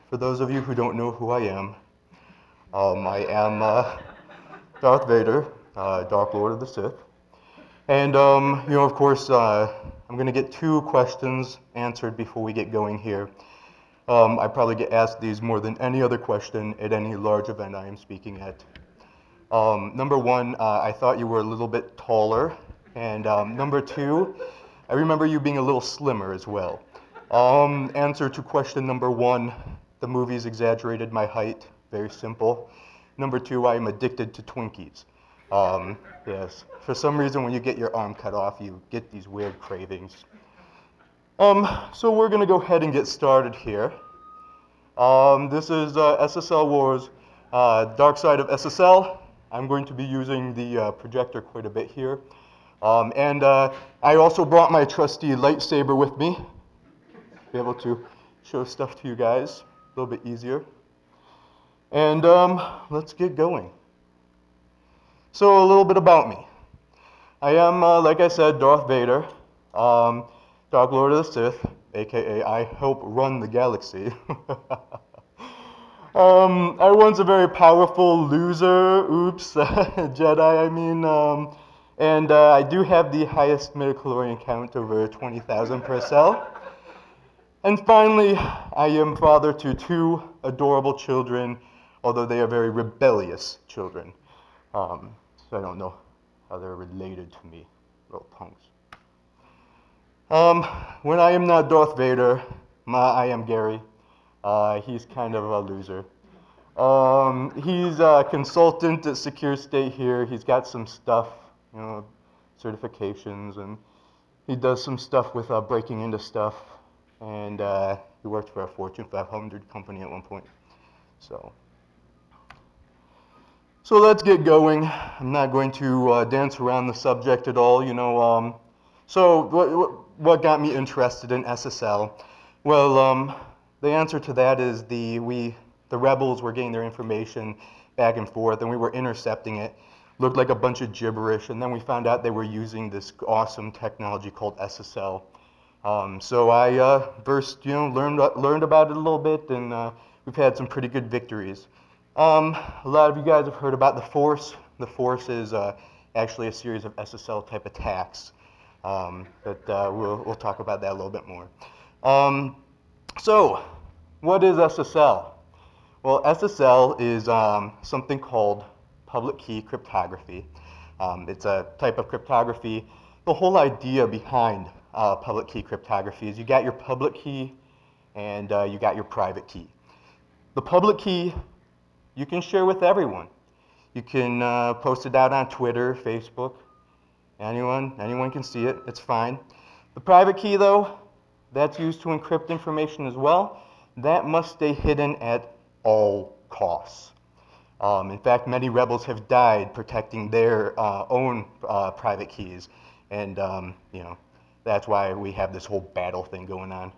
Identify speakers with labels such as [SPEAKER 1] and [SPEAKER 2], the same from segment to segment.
[SPEAKER 1] for those of you who don't know who I am Darth Vader, Dark Lord of the Sith. And, of course, I'm going to get 2 questions answered before we get going here. I probably get asked these more than any other question at any large event I am speaking at. Number 1, I thought you were a little bit taller. And number 2, I remember you being a little slimmer as well. Answer to question number 1, the movies exaggerated my height. Very simple. Number 2, I am addicted to Twinkies. Yes, for some reason when you get your arm cut off, you get these weird cravings. So we're going to go ahead and get started here. This is SSL Wars, Dark Side of SSL. I'm going to be using the projector quite a bit here. And I also brought my trusty lightsaber with me to be able to show stuff to you guys a little bit easier. And let's get going. So a little bit about me. I am, like I said, Darth Vader, Dark Lord of the Sith, aka I help run the galaxy. I once a very powerful loser, Jedi, I mean, and I do have the highest midichlorian count, over 20,000 per cell. And finally, I am father to 2 adorable children, although they are very rebellious children. So I don't know how they're related to me, little punks. When I am not Darth Vader, I am Gary. He's kind of a loser. He's a consultant at Secure State here. He's got some stuff, certifications, and he does some stuff with breaking into stuff. And he worked for a Fortune 500 company at one point. So let's get going. I'm not going to dance around the subject at all, So what got me interested in SSL? Well, the answer to that is the rebels were getting their information back and forth, and we were intercepting it. Looked like a bunch of gibberish, and then we found out they were using this awesome technology called SSL. So I first, learned about it a little bit, and we've had some pretty good victories. A lot of you guys have heard about the Force. The Force is actually a series of SSL type attacks, but we'll talk about that a little bit more. So, what is SSL? Well, SSL is something called public key cryptography. It's a type of cryptography. The whole idea behind public key cryptography is you got your public key and you got your private key. The public key you can share with everyone. You can post it out on Twitter, Facebook. Anyone can see it. It's fine. The private key, though, that's used to encrypt information as well. That must stay hidden at all costs. In fact, many rebels have died protecting their own private keys, and that's why we have this whole battle thing going on.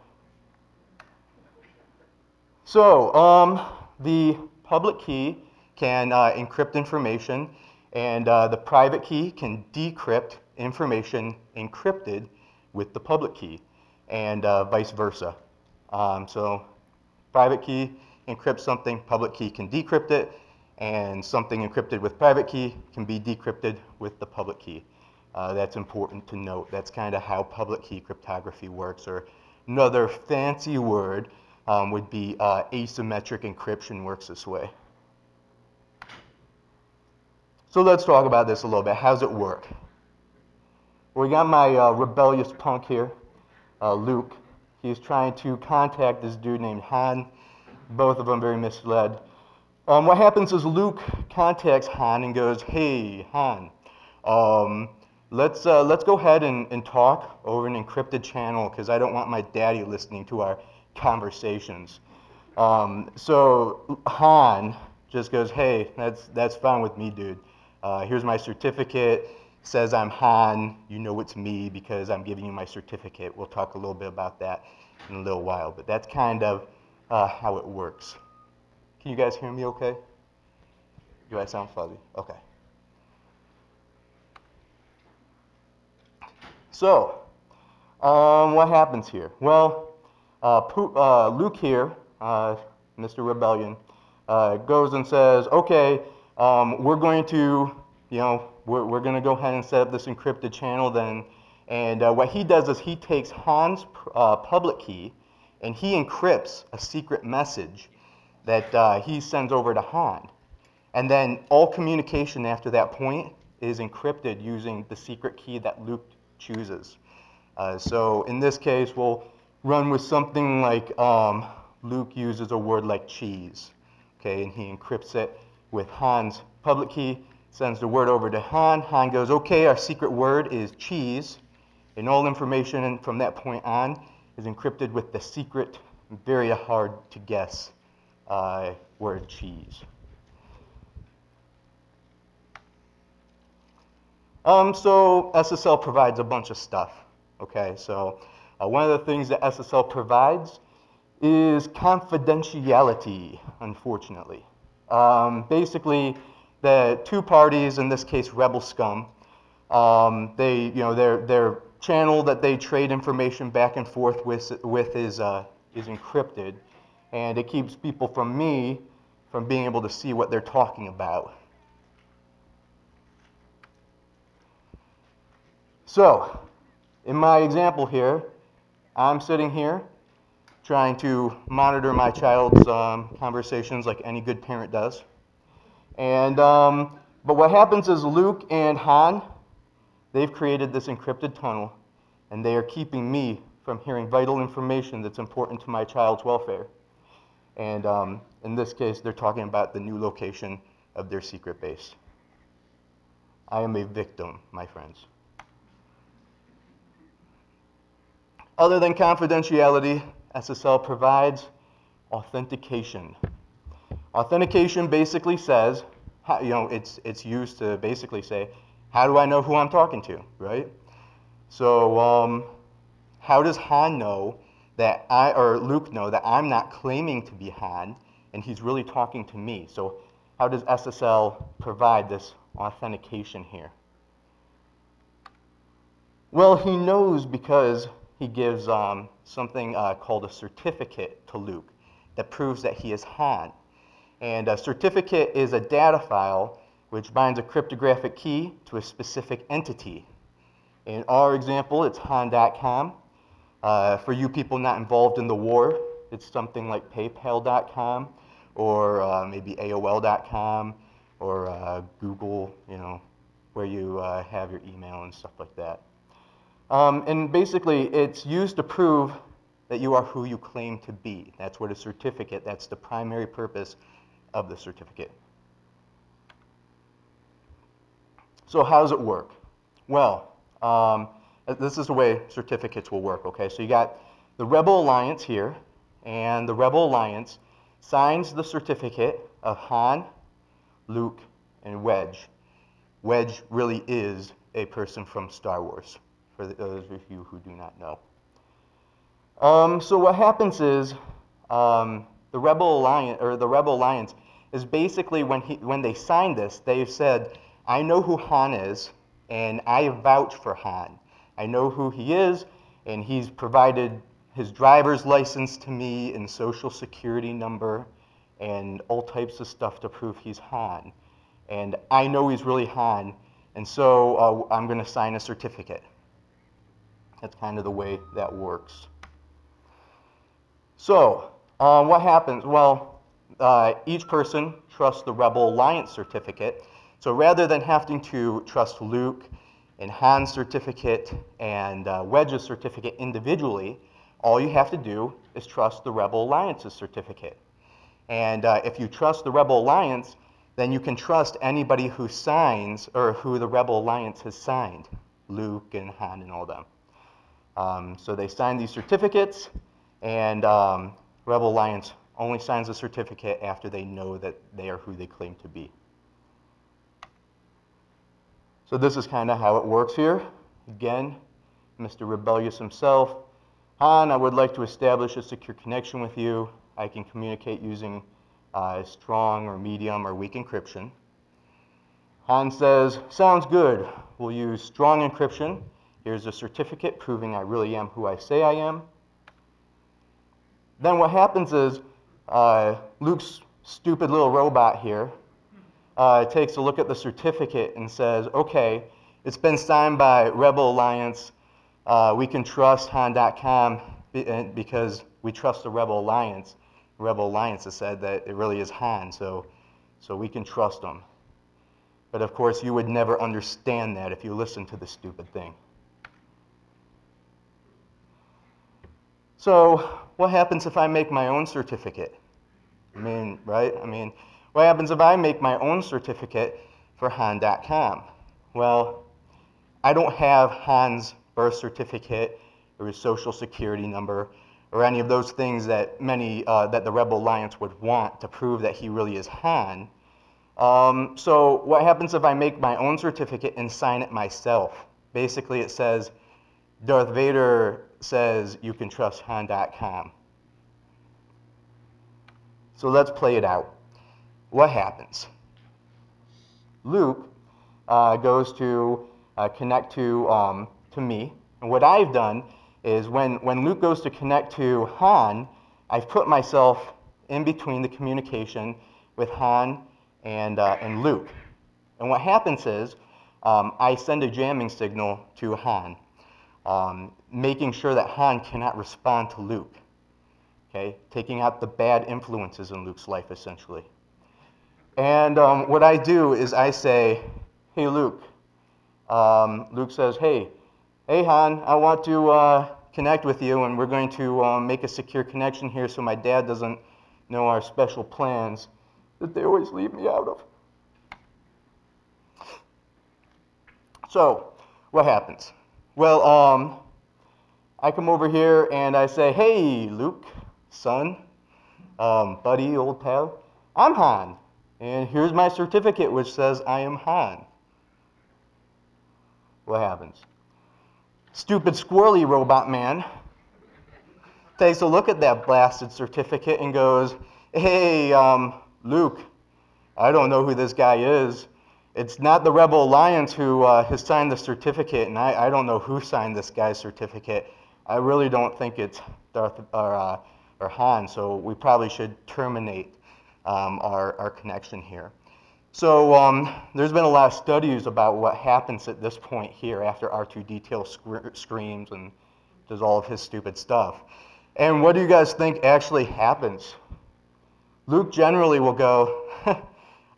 [SPEAKER 1] So the public key can encrypt information, and the private key can decrypt information encrypted with the public key, and vice versa. So private key encrypts something, public key can decrypt it, and something encrypted with private key can be decrypted with the public key. That's important to note. That's kind of how public key cryptography works, or another fancy word would be asymmetric encryption works this way. So let's talk about this a little bit. How's it work? We got my rebellious punk here, Luke. He's trying to contact this dude named Han. Both of them very misled. What happens is Luke contacts Han and goes, "Hey, Han, let's go ahead and talk over an encrypted channel because I don't want my daddy listening to our conversations." So Han just goes, "Hey, that's fine with me, dude. Here's my certificate. Says I'm Han. You know it's me because I'm giving you my certificate." We'll talk a little bit about that in a little while, but that's kind of how it works. Can you guys hear me okay? Do I sound fuzzy? Okay. So, what happens here? Well, Luke here Mr. Rebellion, goes and says, okay, we're going to, we're going to go ahead and set up this encrypted channel then. And what he does is he takes Han's public key and he encrypts a secret message that he sends over to Han. And then all communication after that point is encrypted using the secret key that Luke chooses. So in this case, we'll run with something like Luke uses a word like cheese, okay, and he encrypts it with Han's public key, sends the word over to Han. Han goes, okay, our secret word is cheese, and all information from that point on is encrypted with the secret, very hard to guess word cheese. So SSL provides a bunch of stuff, okay? So one of the things that SSL provides is confidentiality, unfortunately. Basically, the two parties, in this case Rebel Scum, their channel that they trade information back and forth with is encrypted, and it keeps people from being able to see what they're talking about. So, in my example here, I'm sitting here trying to monitor my child's conversations like any good parent does. And but what happens is Luke and Han, they've created this encrypted tunnel, and they are keeping me from hearing vital information that's important to my child's welfare. And in this case, they're talking about the new location of their secret base. I am a victim, my friends. Other than confidentiality, SSL provides authentication. Authentication basically says, it's used to basically say, how do I know who I'm talking to, right? So how does Han know that or Luke know that I'm not claiming to be Han and he's really talking to me? So how does SSL provide this authentication here? Well, he knows because he gives something called a certificate to Luke that proves that he is Han. And a certificate is a data file which binds a cryptographic key to a specific entity. In our example, it's Han.com. For you people not involved in the war, it's something like PayPal.com or maybe AOL.com or Google, where you have your email and stuff like that. And basically, it's used to prove that you are who you claim to be. That's what a certificate, that's the primary purpose of the certificate. So how does it work? Well, this is the way certificates will work, okay? So you got the Rebel Alliance here, and the Rebel Alliance signs the certificate of Han, Luke, and Wedge. Wedge really is a person from Star Wars, for those of you who do not know. So what happens is the Rebel Alliance is basically when they signed this, they've said, I know who Han is, and I vouch for Han. I know who he is, and he's provided his driver's license to me and social security number and all types of stuff to prove he's Han. And I know he's really Han, and so I'm going to sign a certificate. That's kind of the way that works. So, what happens? Well, each person trusts the Rebel Alliance certificate. So rather than having to trust Luke and Han's certificate and Wedge's certificate individually, all you have to do is trust the Rebel Alliance's certificate. And if you trust the Rebel Alliance, then you can trust anybody who signs or who the Rebel Alliance has signed, Luke and Han and all them. So they sign these certificates, and Rebel Alliance only signs a certificate after they know that they are who they claim to be. So this is kind of how it works here. Again, Mr. Rebellious himself. Han, I would like to establish a secure connection with you. I can communicate using strong or medium or weak encryption. Han says, sounds good. We'll use strong encryption. Here's a certificate proving I really am who I say I am. Then what happens is Luke's stupid little robot here takes a look at the certificate and says, okay, it's been signed by Rebel Alliance. We can trust Han.com because we trust the Rebel Alliance. The Rebel Alliance has said that it really is Han, so we can trust them. But of course, you would never understand that if you listen to this stupid thing. So what happens if I make my own certificate? I mean, right? I mean, what happens if I make my own certificate for Han.com? Well, I don't have Han's birth certificate or his social security number or any of those things that that the Rebel Alliance would want to prove that he really is Han. So what happens if I make my own certificate and sign it myself? Basically, it says, Darth Vader says you can trust Han.com. So let's play it out. What happens? Luke goes to connect to me. And what I've done is when Luke goes to connect to Han, I've put myself in between the communication with Han and Luke. And what happens is I send a jamming signal to Han, making sure that Han cannot respond to Luke. Okay, taking out the bad influences in Luke's life, essentially. And what I do is I say, hey, Luke. Luke says, hey, Han, I want to connect with you, and we're going to make a secure connection here so my dad doesn't know our special plans that they always leave me out of. So, what happens? Well, I come over here and I say, hey, Luke, son, buddy, old pal, I'm Han, and here's my certificate which says I am Han. What happens? Stupid squirrely robot man takes a look at that blasted certificate and goes, hey, Luke, I don't know who this guy is. It's not the Rebel Alliance who has signed the certificate, and I don't know who signed this guy's certificate. I really don't think it's Darth or Han, so we probably should terminate our connection here. So there's been a lot of studies about what happens at this point here after R2D2 screams and does all of his stupid stuff. And what do you guys think actually happens? Luke generally will go,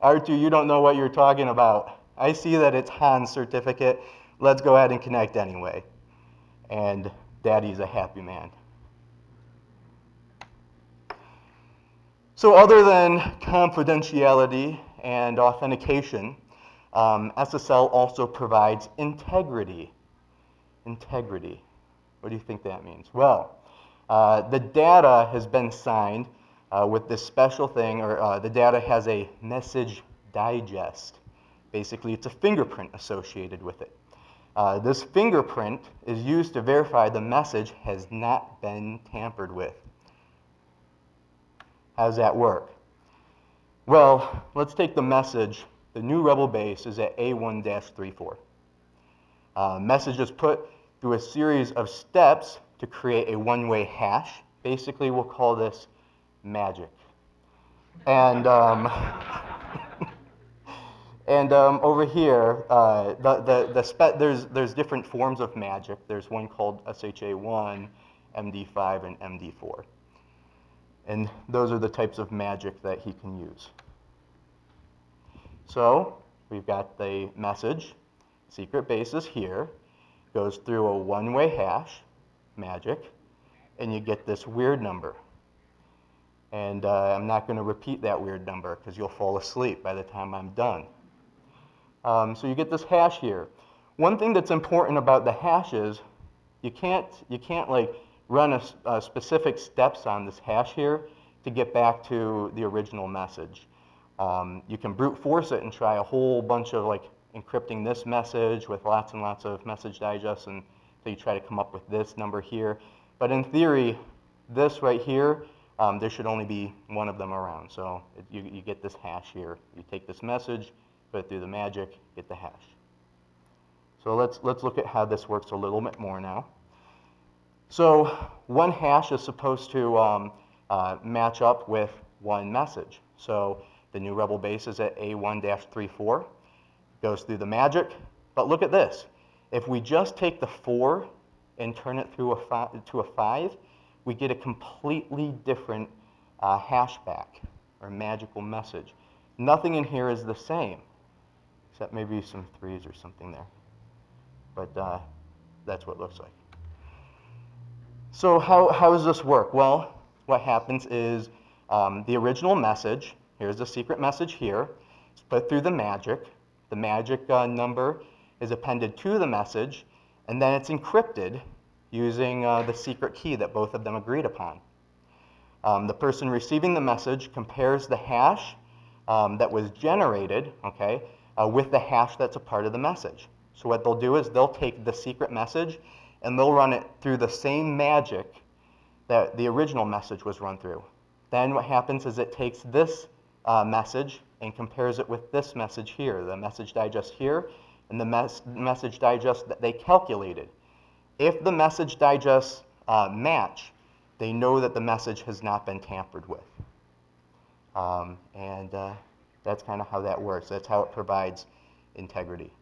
[SPEAKER 1] R2, you don't know what you're talking about. I see that it's Han's certificate. Let's go ahead and connect anyway. And Daddy's a happy man. So other than confidentiality and authentication, SSL also provides integrity. Integrity. What do you think that means? Well, the data has been signed with this special thing, or the data has a message digest. Basically, it's a fingerprint associated with it. This fingerprint is used to verify the message has not been tampered with. How does that work? Well, let's take the message. The new Rebel base is at A1-34. Message is put through a series of steps to create a one-way hash. Basically, we'll call this magic. And over here, there's different forms of magic. There's one called SHA-1, MD5, and MD4. And those are the types of magic that he can use. So we've got the message. Secret base is here. Goes through a one-way hash, magic, and you get this weird number. And I'm not going to repeat that weird number because you'll fall asleep by the time I'm done. So you get this hash here. One thing that's important about the hash is you can't like run a specific steps on this hash here to get back to the original message. You can brute force it and try a whole bunch of like encrypting this message with lots and lots of message digests until you try to come up with this number here. But in theory, this right here, there should only be one of them around. So you get this hash here. You take this message, put it through the magic, get the hash. So let's look at how this works a little bit more now. So one hash is supposed to match up with one message. So the new Rebel base is at A1-34, goes through the magic, but look at this. If we just take the 4 and turn it through to a 5, we get a completely different hashback or magical message. Nothing in here is the same, except maybe some 3s or something there. But that's what it looks like. So how does this work? Well, what happens is the original message, here's the secret message here, it's put through the magic. The magic number is appended to the message, and then it's encrypted using the secret key that both of them agreed upon. The person receiving the message compares the hash that was generated, okay, with the hash that's a part of the message. So what they'll do is they'll take the secret message and they'll run it through the same magic that the original message was run through. Then what happens is it takes this message and compares it with this message here, the message digest here, and the message digest that they calculated. If the message digests match, they know that the message has not been tampered with. That's kind of how that works. That's how it provides integrity.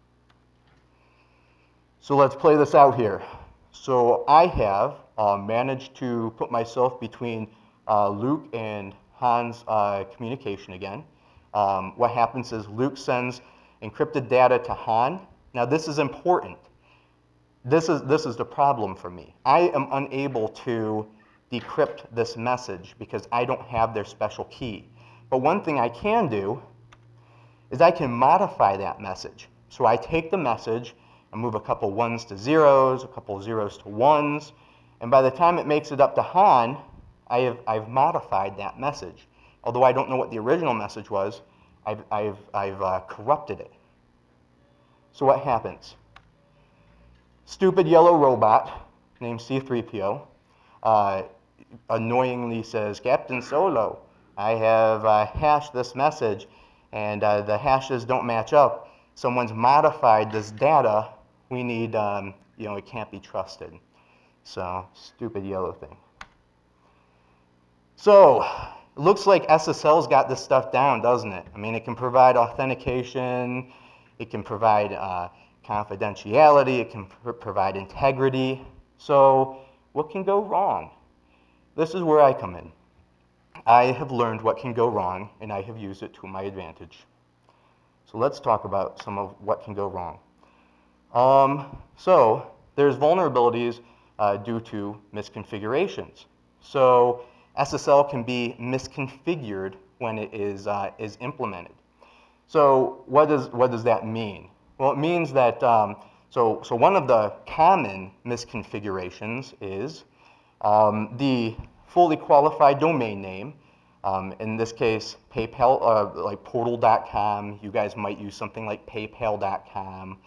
[SPEAKER 1] So let's play this out here. So I have managed to put myself between Luke and Han's communication again. What happens is Luke sends encrypted data to Han. Now this is important. This is the problem for me. I am unable to decrypt this message because I don't have their special key. But one thing I can do is I can modify that message. So I take the message and move a couple 1s to 0s, a couple 0s to 1s, and by the time it makes it up to Han, I've modified that message. Although I don't know what the original message was, I've corrupted it. So what happens? Stupid yellow robot named C-3PO annoyingly says, Captain Solo, I have hashed this message and the hashes don't match up. Someone's modified this data. We need, it can't be trusted. So, stupid yellow thing. So, it looks like SSL's got this stuff down, doesn't it? I mean, it can provide authentication, it can provide confidentiality, it can provide integrity. So, what can go wrong? This is where I come in. I have learned what can go wrong, and I have used it to my advantage. So let's talk about some of what can go wrong. So there's vulnerabilities due to misconfigurations. So SSL can be misconfigured when it is implemented. So what does that mean? Well, it means that so one of the common misconfigurations is the fully qualified domain name. In this case, PayPal, like portal.com. You guys might use something like paypal.com.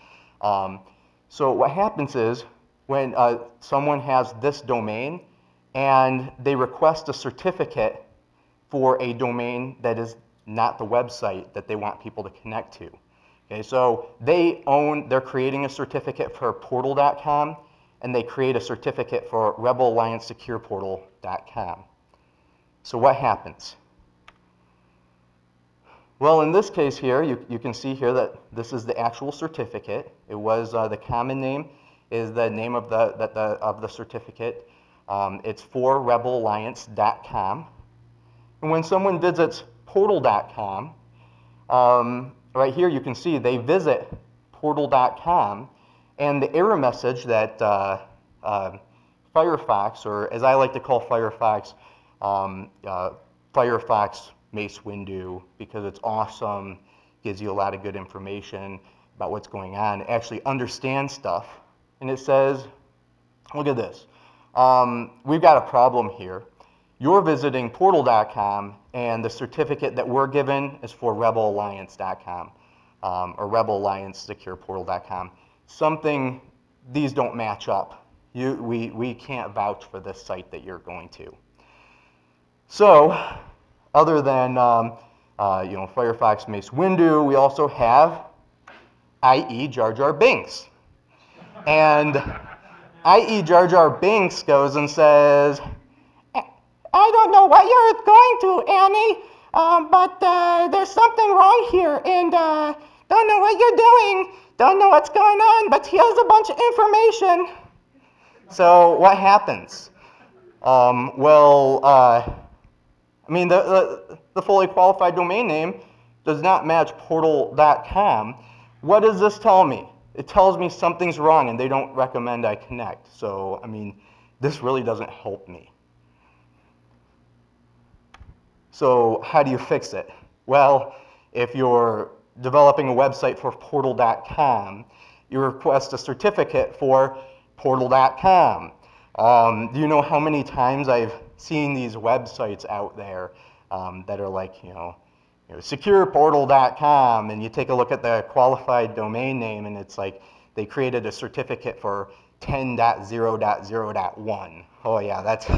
[SPEAKER 1] So what happens is when someone has this domain and they request a certificate for a domain that is not the website that they want people to connect to. Okay, so they're creating a certificate for portal.com and they create a certificate for Rebel Alliance Secure Portal.com. So what happens? Well, in this case here, you can see here that this is the actual certificate. It was the common name is the name of the certificate. It's for rebelalliance.com. And when someone visits portal.com, right here you can see they visit portal.com, and the error message that Firefox, or as I like to call Firefox, Firefox Mace Windu, because it's awesome, gives you a lot of good information about what's going on, it actually understands stuff. And it says, look at this, we've got a problem here. You're visiting portal.com, and the certificate that we're given is for rebelalliance.com, or Rebel Alliance Secure Portal.com. These don't match up. We can't vouch for this site that you're going to. So, other than Firefox Mace Windu, we also have IE Jar Jar Binks. And IE Jar Jar Binks goes and says,
[SPEAKER 2] I don't know what you're going to, Annie, but there's something wrong here, and don't know what you're doing, don't know what's going on, but here's a bunch of information.
[SPEAKER 1] So what happens? I mean, the fully qualified domain name does not match portal.com. What does this tell me? It tells me something's wrong and they don't recommend I connect. So, I mean, this really doesn't help me. So how do you fix it? Well, if you're developing a website for portal.com, you request a certificate for portal.com. Do you know how many times I've seen these websites out there that are like, secureportal.com, and you take a look at the qualified domain name, and it's like they created a certificate for 10.0.0.1. Oh yeah, that's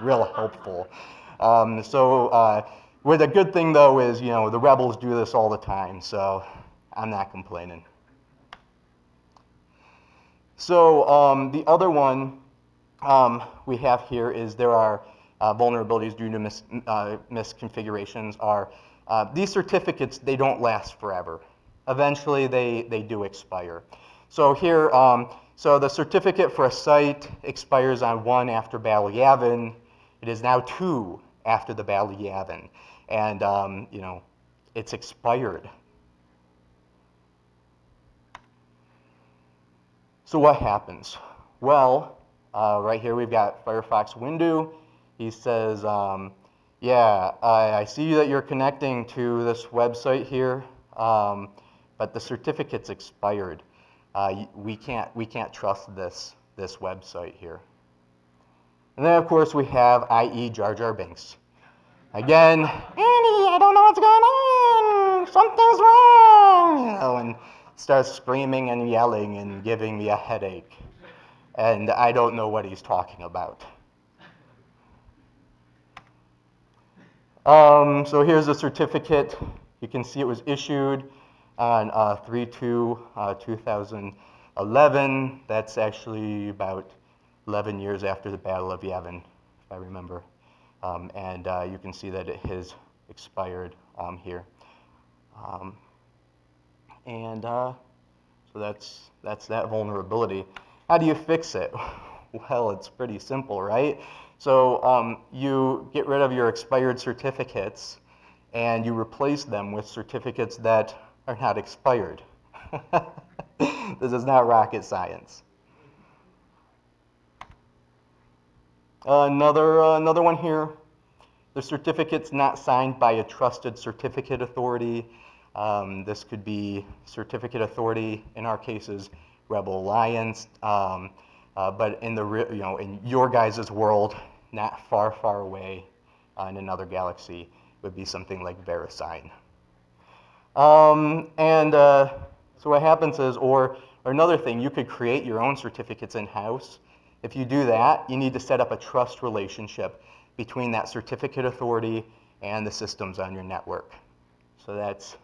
[SPEAKER 1] real helpful. Where the good thing though is, the rebels do this all the time, so I'm not complaining. So the other one we have here is there are vulnerabilities due to misconfigurations. These certificates, they don't last forever. Eventually, they do expire. So here, so the certificate for a site expires on 1 after Ballyavin. It is now 2 after the Ballyavin, and it's expired. So what happens? Well, right here we've got Firefox Window. He says, yeah, I see that you're connecting to this website here, but the certificate's expired. We can't trust this website here. And then of course we have IE Jar Jar Binks. Again, Annie, I don't know what's going on. Something's wrong. And starts screaming and yelling and giving me a headache. And I don't know what he's talking about. So here's the certificate. You can see it was issued on 3/2/2011. That's actually about 11 years after the Battle of Yavin, if I remember. And you can see that it has expired here. So that's that vulnerability. How do you fix it? Well, it's pretty simple, right? So you get rid of your expired certificates and you replace them with certificates that are not expired. This is not rocket science. Another one here. The certificate's not signed by a trusted certificate authority. This could be certificate authority, in our cases, Rebel Alliance, but in in your guys' world, not far away in another galaxy, would be something like VeriSign. So what happens is, or another thing, you could create your own certificates in-house. If you do that, you need to set up a trust relationship between that certificate authority and the systems on your network. So that's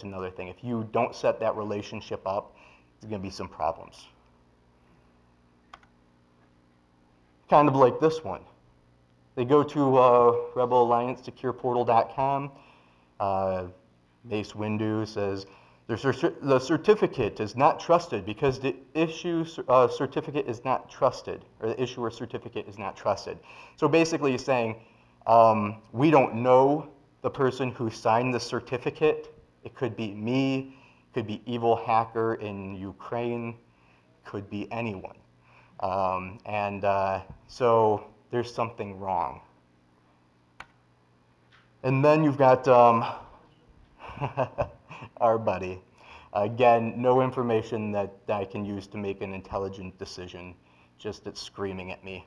[SPEAKER 1] another thing. If you don't set that relationship up, there's going to be some problems. Kind of like this one. They go to Rebel Alliance secureportal.com. Base window says the certificate is not trusted because the issue certificate is not trusted, or the issuer certificate is not trusted. So basically he's saying, we don't know the person who signed the certificate. It could be me, could be evil hacker in Ukraine, could be anyone. So there's something wrong. And then you've got our buddy. Again, no information that I can use to make an intelligent decision, just it's screaming at me.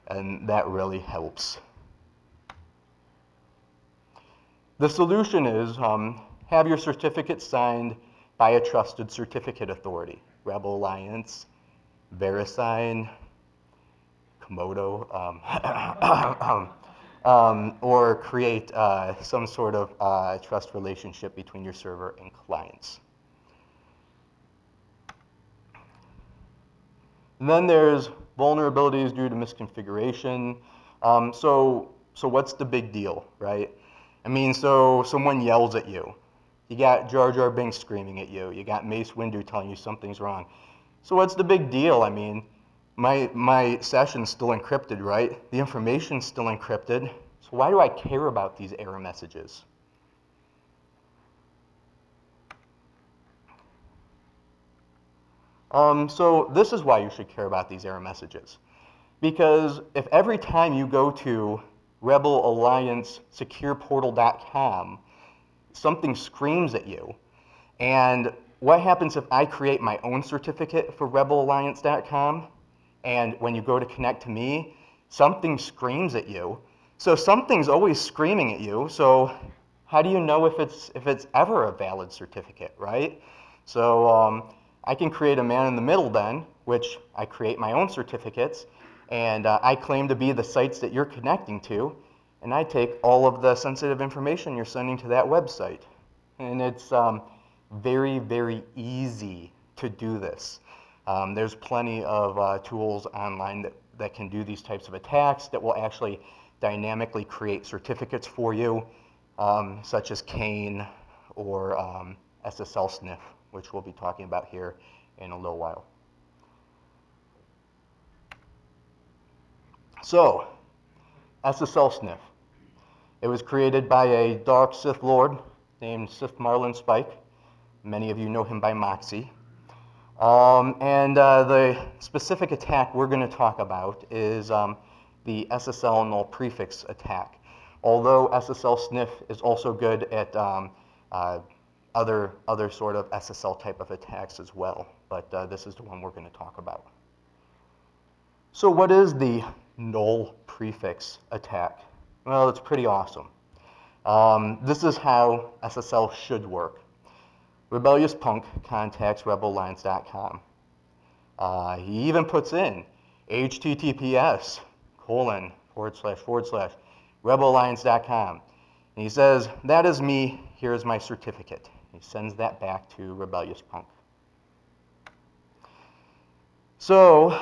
[SPEAKER 1] And that really helps. The solution is have your certificate signed by a trusted certificate authority. Rebel Alliance, VeriSign, Komodo, or create some sort of trust relationship between your server and clients. And then there's vulnerabilities due to misconfiguration. So what's the big deal, right? I mean, so someone yells at you. You got Jar Jar Binks screaming at you. You got Mace Windu telling you something's wrong. So what's the big deal? I mean, my session's still encrypted, right? The information's still encrypted. So why do I care about these error messages? So this is why you should care about these error messages. Because if every time you go to Rebel Alliance secureportal.com, something screams at you, and what happens if I create my own certificate for rebelalliance.com, and when you go to connect to me, something screams at you? So something's always screaming at you, so how do you know if it's ever a valid certificate, right? So I can create a man in the middle then, which I create my own certificates, and I claim to be the sites that you're connecting to, and I take all of the sensitive information you're sending to that website. And it's very, very easy to do this. There's plenty of tools online that can do these types of attacks that will actually dynamically create certificates for you, such as Kane or SSL Sniff, which we'll be talking about here in a little while. So, SSL Sniff. It was created by a dark Sith Lord named Sith Marlin Spike. Many of you know him by Moxie. The specific attack we're going to talk about is the SSL null prefix attack. Although SSL Sniff is also good at other sort of SSL type of attacks as well, but this is the one we're going to talk about. So what is the null prefix attack? Well, it's pretty awesome. This is how SSL should work. Rebellious Punk contacts rebelalliance.com. He even puts in https://rebelalliance.com. And he says, that is me, here's my certificate. He sends that back to Rebellious Punk. So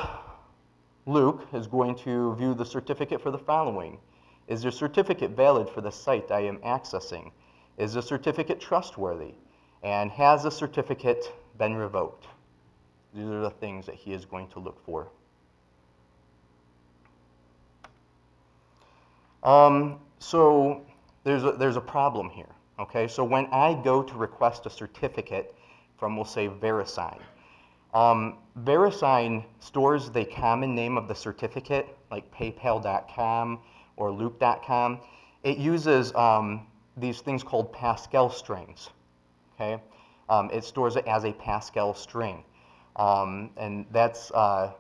[SPEAKER 1] Luke is going to view the certificate for the following. Is the certificate valid for the site I am accessing? Is the certificate trustworthy? And has the certificate been revoked? These are the things that he is going to look for. So there's a problem here. Okay, so when I go to request a certificate from, we'll say, VeriSign, VeriSign stores the common name of the certificate, like PayPal.com or Luke.com. It uses these things called Pascal strings. Okay, it stores it as a Pascal string, and that's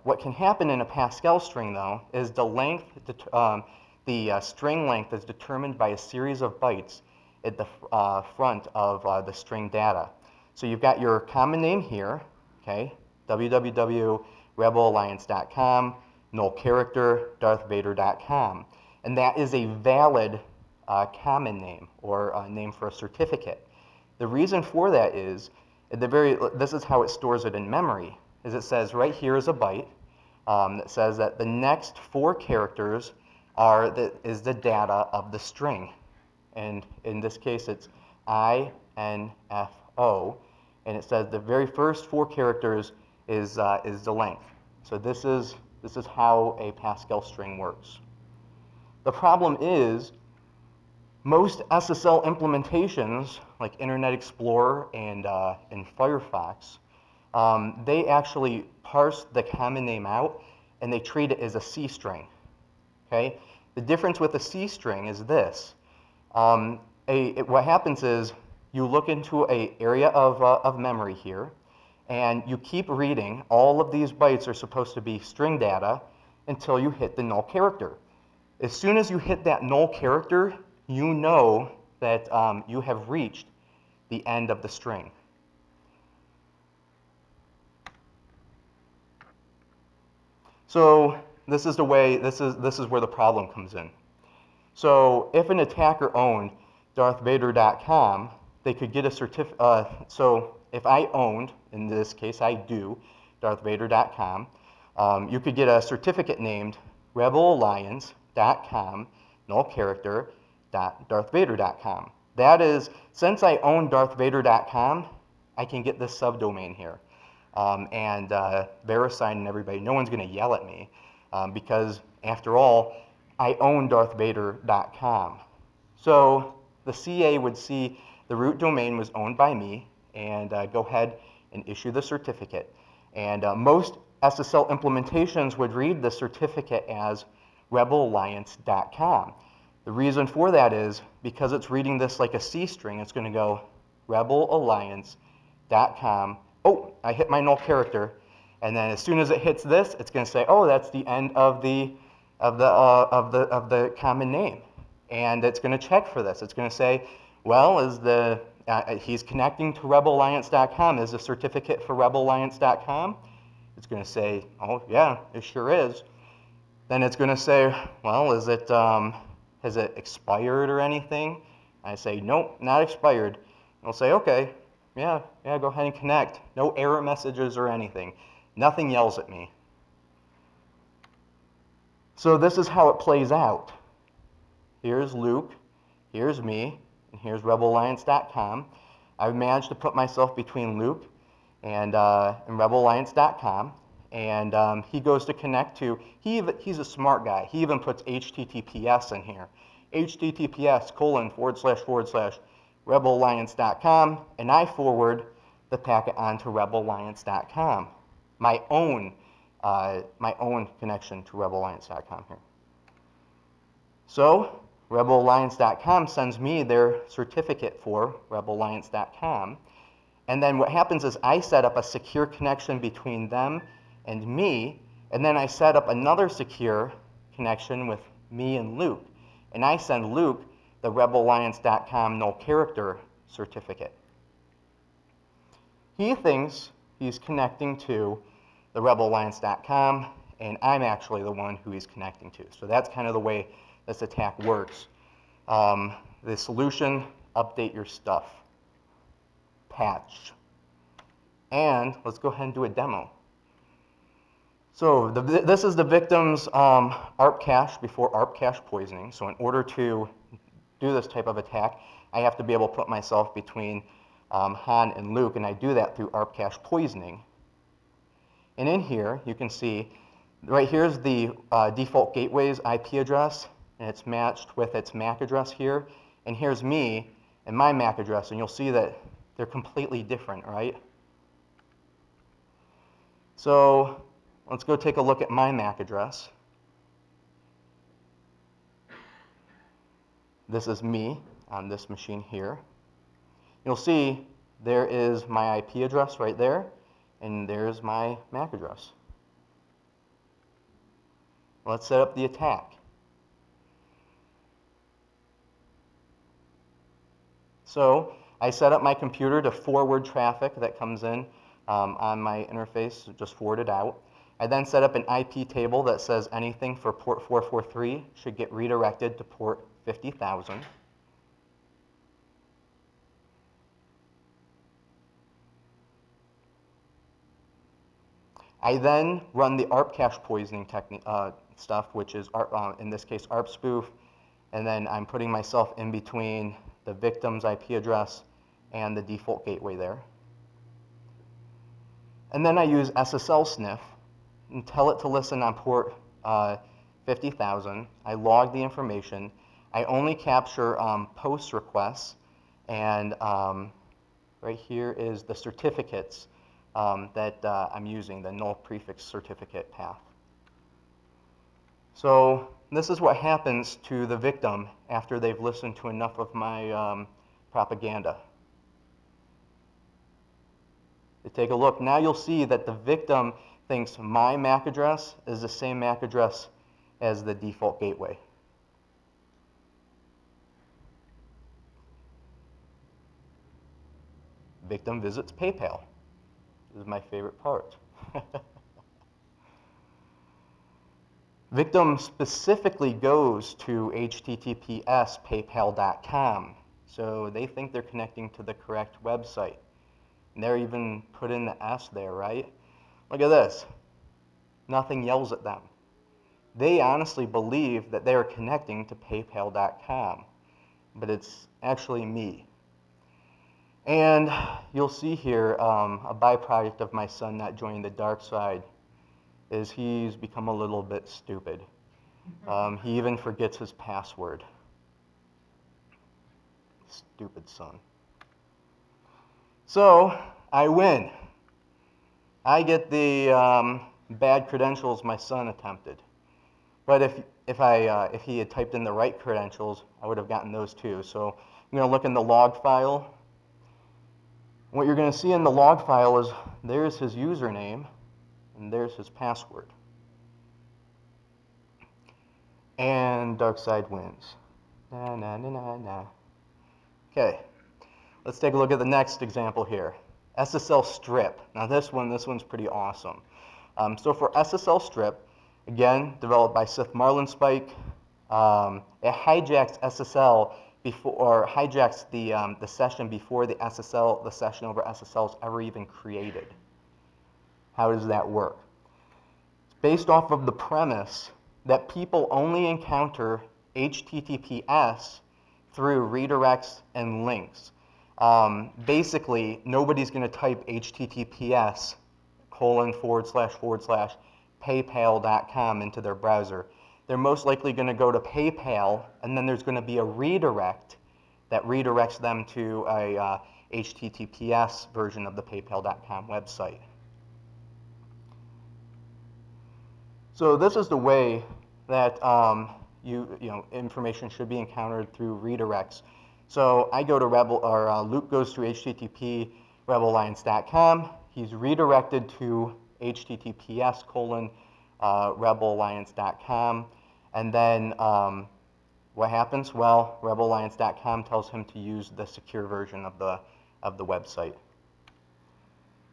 [SPEAKER 1] what can happen in a Pascal string. Though, is the length, the string length is determined by a series of bytes at the front of the string data. So you've got your common name here, okay, www.rebelalliance.com, null character, darthvader.com, and that is a valid common name or a name for a certificate. The reason for that is, this is how it stores it in memory, is it says right here is a byte that says that the next 4 characters is the data of the string. And in this case, it's INFO, and it says the very first 4 characters is the length. So this is how a Pascal string works. The problem is, most SSL implementations, like Internet Explorer and Firefox, they actually parse the common name out and they treat it as a C string. Okay? The difference with a C string is this. What happens is you look into an area of memory here, and you keep reading. All of these bytes are supposed to be string data until you hit the null character. As soon as you hit that null character, you know that you have reached the end of the string. So this is where the problem comes in. So if an attacker owned darthvader.com, they could get a certificate. So if I owned, in this case I do, darthvader.com, you could get a certificate named Rebel Alliance rebelliance.com, null character, .darthvader.com. That is, since I own darthvader.com, I can get this subdomain here. VeriSign and everybody, no one's going to yell at me because, after all, I own darthvader.com. So the CA would see the root domain was owned by me and go ahead and issue the certificate. And most SSL implementations would read the certificate as rebelalliance.com. The reason for that is because it's reading this like a C string. It's going to go rebelalliance.com. Oh, I hit my null character, and then as soon as it hits this, it's going to say, oh, that's the end of the common name, and it's going to check for this. It's going to say, well, is the he's connecting to rebelalliance.com. Is the certificate for rebelalliance.com? It's going to say, oh yeah, it sure is. Then it's going to say, well, is it has it expired or anything? I say, nope, not expired. It'll say, okay, yeah, go ahead and connect. No error messages or anything. Nothing yells at me. So this is how it plays out. Here's Luke, here's me, and here's rebelalliance.com. I've managed to put myself between Luke and rebelalliance.com, and he goes to connect to, he's a smart guy. He even puts HTTPS in here. HTTPS:// rebelalliance.com, and I forward the packet onto rebelalliance.com, my own connection to rebelalliance.com here. So rebelalliance.com sends me their certificate for rebelalliance.com, and then what happens is I set up a secure connection between them and me, and then I set up another secure connection with me and Luke, and I send Luke the rebelalliance.com null character certificate. He thinks he's connecting to the rebelalliance.com, and I'm actually the one who he's connecting to. So that's kind of the way this attack works. The solution, update your stuff. Patch. And let's go ahead and do a demo. So this is the victim's ARP cache before ARP cache poisoning. So in order to do this type of attack, I have to be able to put myself between Han and Luke, and I do that through ARP cache poisoning. And in here, you can see, right here's the default gateway's IP address, and it's matched with its MAC address here. And here's me and my MAC address, and you'll see that they're completely different, right? So let's go take a look at my MAC address. This is me on this machine here. You'll see there is my IP address right there, and there's my MAC address. Let's set up the attack. So I set up my computer to forward traffic that comes in on my interface, just forward it out. I then set up an IP table that says anything for port 443 should get redirected to port 50,000. I then run the ARP cache poisoning stuff, which is, in this case, ARP spoof, and then I'm putting myself in between the victim's IP address and the default gateway there. And then I use SSL Sniff and tell it to listen on port 50,000. I log the information. I only capture post requests, and right here is the certificates that I'm using, the null prefix certificate path. So this is what happens to the victim after they've listened to enough of my propaganda. You take a look. Now you'll see that the victim thinks my MAC address is the same MAC address as the default gateway. Victim visits PayPal. This is my favorite part. Victim specifically goes to https paypal.com. So they think they're connecting to the correct website. And they're even put in the S there, right? Look at this. Nothing yells at them. they honestly believe that they are connecting to PayPal.com, but it's actually me. And you'll see here a byproduct of my son not joining the dark side is he's become a little bit stupid. He even forgets his password. Stupid son. So I win. I get the bad credentials my son attempted. But if he had typed in the right credentials, I would have gotten those too. So I'm going to look in the log file. What you're going to see in the log file is there's his username and there's his password. And dark side wins. Na na na na na. Okay, let's take a look at the next example here. SSL Strip. Now this one's pretty awesome. So for SSL Strip, again, developed by Sith Marlinspike, it hijacks SSL before, or hijacks the session before the session over SSL is ever even created. How does that work? It's based off of the premise that people only encounter HTTPS through redirects and links. Basically, nobody's going to type HTTPS / PayPal.com into their browser. They're most likely going to go to PayPal, and then there's going to be a redirect that redirects them to a HTTPS version of the PayPal.com website. So this is the way that information should be encountered through redirects. So I go to Luke goes to HTTP rebelalliance.com. He's redirected to HTTPS rebelalliance.com, and then what happens? Well, rebelalliance.com tells him to use the secure version of the website.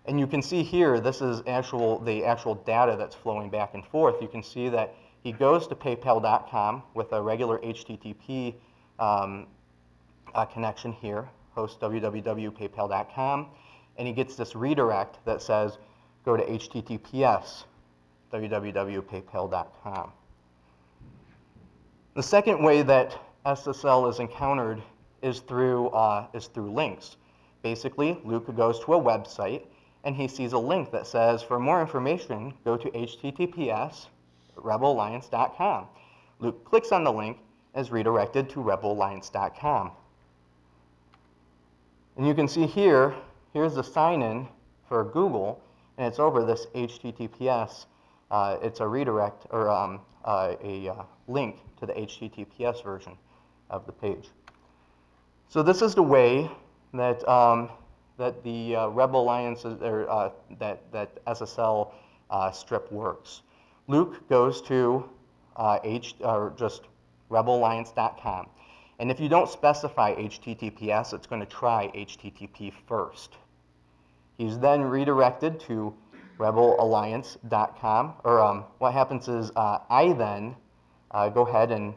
[SPEAKER 1] And you can see here, this is the actual data that's flowing back and forth. You can see that he goes to PayPal.com with a regular HTTP connection here, host www.paypal.com, and he gets this redirect that says go to HTTPS www.paypal.com. The second way that SSL is encountered is through links. Basically, Luke goes to a website and he sees a link that says, for more information, go to HTTPS rebelalliance.com. Luke clicks on the link and is redirected to rebelalliance.com. And you can see here, here's the sign-in for Google, and it's over this HTTPS. It's a redirect, or a link to the HTTPS version of the page. So this is the way that that the Rebel Alliances, or that SSL strip works. Luke goes to just rebelalliance.com. And if you don't specify HTTPS, it's going to try HTTP first. He's then redirected to rebelalliance.com, or what happens is I then go ahead and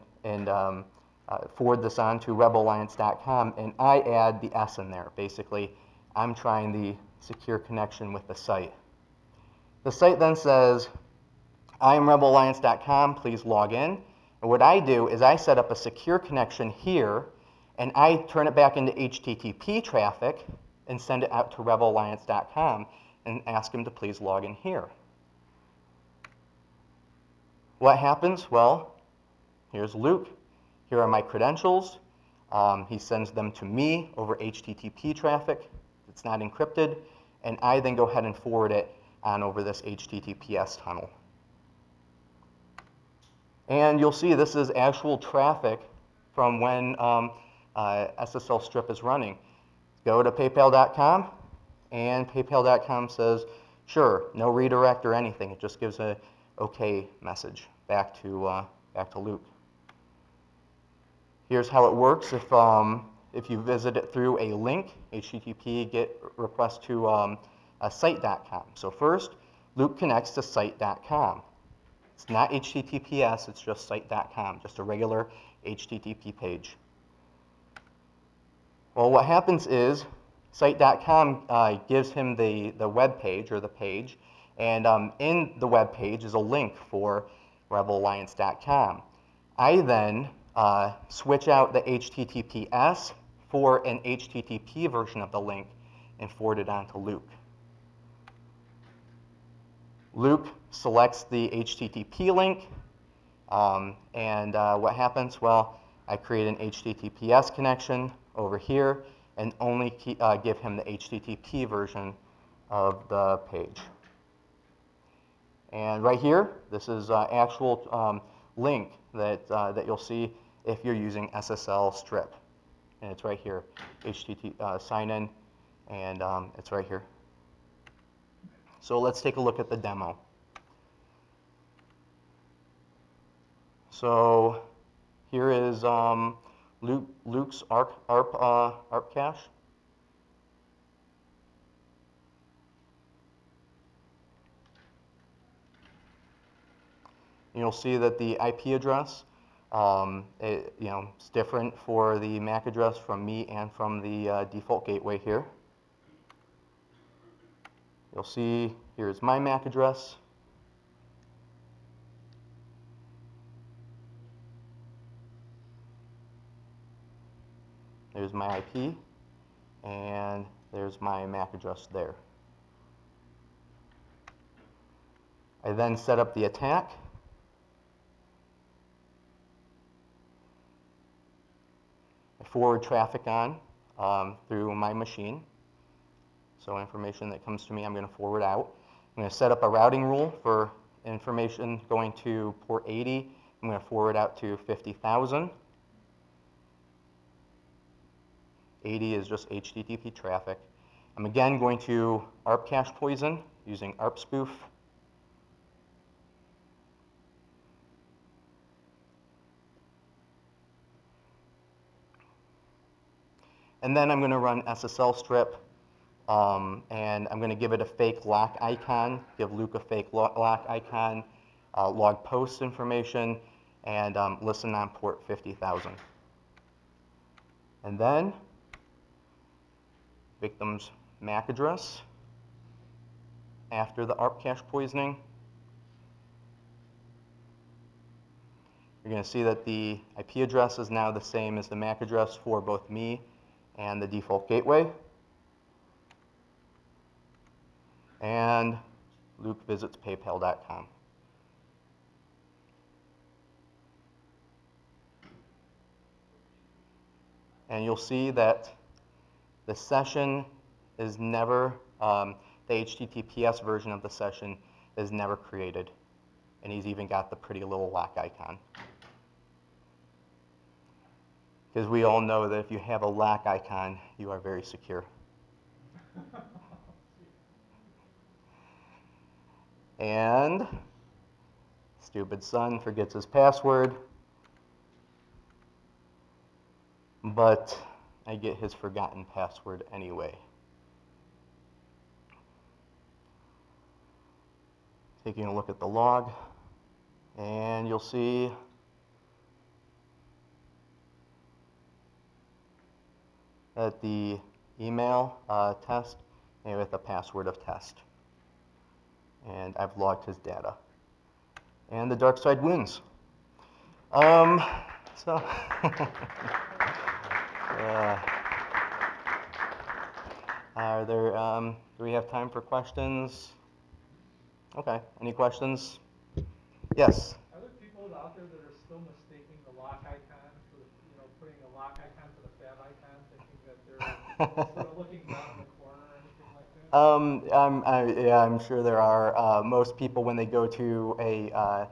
[SPEAKER 1] forward this on to rebelalliance.com, and I add the S in there. Basically, I'm trying the secure connection with the site. The site then says, I am rebelalliance.com, please log in. And what I do is I set up a secure connection here, and I turn it back into HTTP traffic and send it out to rebelalliance.com and ask him to please log in here. What happens? Well, here's Luke. Here are my credentials. He sends them to me over HTTP traffic. It's not encrypted. And I then go ahead and forward it on over this HTTPS tunnel. And you'll see this is actual traffic from when SSL Strip is running. Go to PayPal.com, and PayPal.com says, sure, no redirect or anything. It just gives a OK message back to Luke. Here's how it works if you visit it through a link, HTTP GET request to site.com. So first, Luke connects to site.com. It's not HTTPS, it's just site.com, just a regular HTTP page. Well, what happens is site.com gives him the web page, or the page, and in the web page is a link for rebelalliance.com. I then switch out the HTTPS for an HTTP version of the link and forward it on to Luke. Luke selects the HTTP link, and what happens? Well, I create an HTTPS connection over here and only give him the HTTP version of the page. And right here, this is actual link that you'll see if you're using SSL Strip. And it's right here, HTTP sign in, and it's right here. So let's take a look at the demo. So here is Luke's ARP cache. You'll see that the IP address, it's different for the MAC address from me and from the default gateway here. You'll see here's my MAC address. There's my IP, and there's my MAC address there. I then set up the attack. I forward traffic on through my machine. So information that comes to me, I'm going to forward out. I'm going to set up a routing rule for information going to port 80. I'm going to forward out to 50,000. 80 is just HTTP traffic. I'm again going to ARP cache poison using ARP spoof. And then I'm going to run SSL Strip, and I'm going to give it a fake lock icon, give Luke a fake lock icon, log post information, and listen on port 50,000. And then victim's MAC address after the ARP cache poisoning. You're going to see that the IP address is now the same as the MAC address for both me and the default gateway. And Luke visits paypal.com. And you'll see that the session is never, the HTTPS version of the session is never created. And he's even got the pretty little lock icon. Because we all know that if you have a lock icon, you are very secure. And stupid son forgets his password, but I get his forgotten password anyway. Taking a look at the log, and you'll see that the email test with a password of test. And I've logged his data. And the dark side wins. Are there, do we have time for questions? Okay, any questions? Yes?
[SPEAKER 3] Are there people out there that are still mistaking the lock icon for, putting a lock icon for the fat icon, thinking that they're sort of looking down in the corner or anything like that?
[SPEAKER 1] Yeah, I'm sure there are. Most people, when they go to a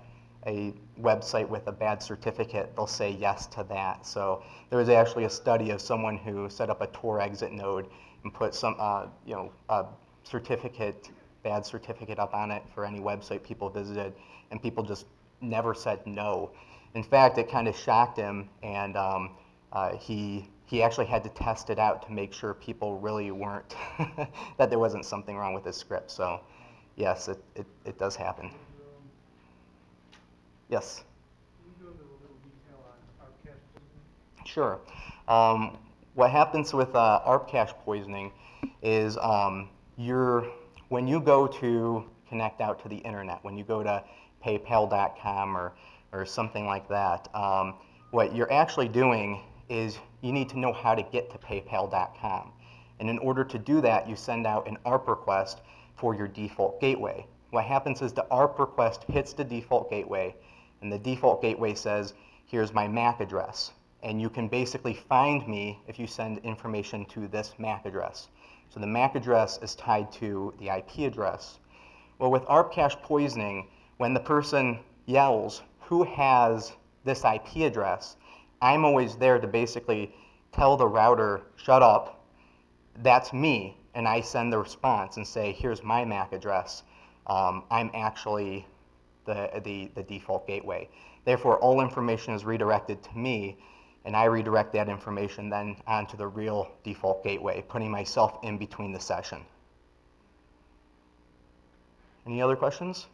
[SPEAKER 1] website with a bad certificate, they'll say yes to that. So there was actually a study of someone who set up a Tor exit node and put some, a bad certificate up on it for any website people visited, and people just never said no. In fact, it kind of shocked him, and he actually had to test it out to make sure people really weren't, that there wasn't something wrong with his script. So yes, it does happen. Yes?
[SPEAKER 3] Can you go into a little detail on ARP cache poisoning?
[SPEAKER 1] Sure. What happens with ARP cache poisoning is when you go to connect out to the internet, when you go to PayPal.com or something like that. What you're actually doing is you need to know how to get to PayPal.com. And in order to do that, you send out an ARP request for your default gateway. What happens is the ARP request hits the default gateway, and the default gateway says, here's my MAC address. And you can basically find me if you send information to this MAC address. So the MAC address is tied to the IP address. Well, with ARP cache poisoning, when the person yells, who has this IP address, I'm always there to basically tell the router, shut up, that's me, and I send the response and say, here's my MAC address. I'm actually the default gateway. Therefore, all information is redirected to me, and I redirect that information then onto the real default gateway, putting myself in between the session. Any other questions?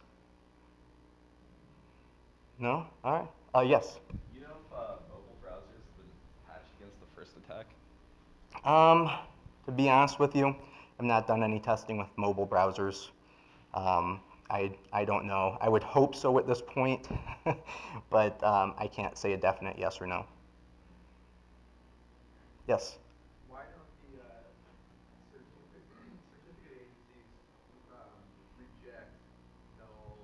[SPEAKER 1] No? All right. Yes?
[SPEAKER 4] You know if mobile browsers have been patched against the first attack?
[SPEAKER 1] To be honest with you, I've not done any testing with mobile browsers. I don't know. I would hope so at this point, but I can't say a definite yes or no. Yes?
[SPEAKER 3] Why don't the certificate agencies reject null,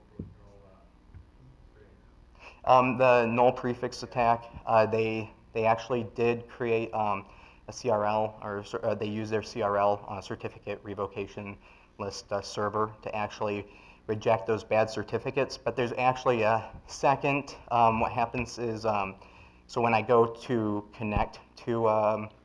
[SPEAKER 3] strings?
[SPEAKER 1] The null prefix attack, they actually did create a CRL, or they use their CRL, certificate revocation list server, to actually reject those bad certificates. But there's actually a second. What happens is, so when I go to connect to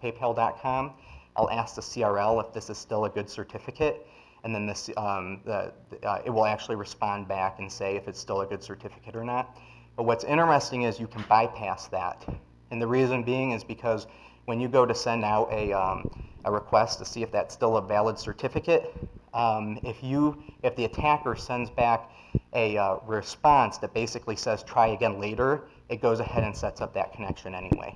[SPEAKER 1] PayPal.com, I'll ask the CRL if this is still a good certificate, and then this, it will actually respond back and say if it's still a good certificate or not. But what's interesting is you can bypass that. And the reason being is because when you go to send out a request to see if that's still a valid certificate, if the attacker sends back a response that basically says try again later, it goes ahead and sets up that connection anyway.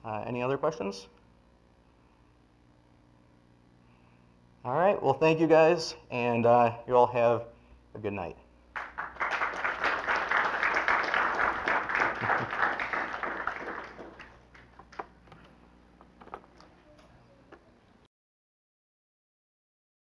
[SPEAKER 1] Any other questions? All right, well, thank you guys, and you all have a good night.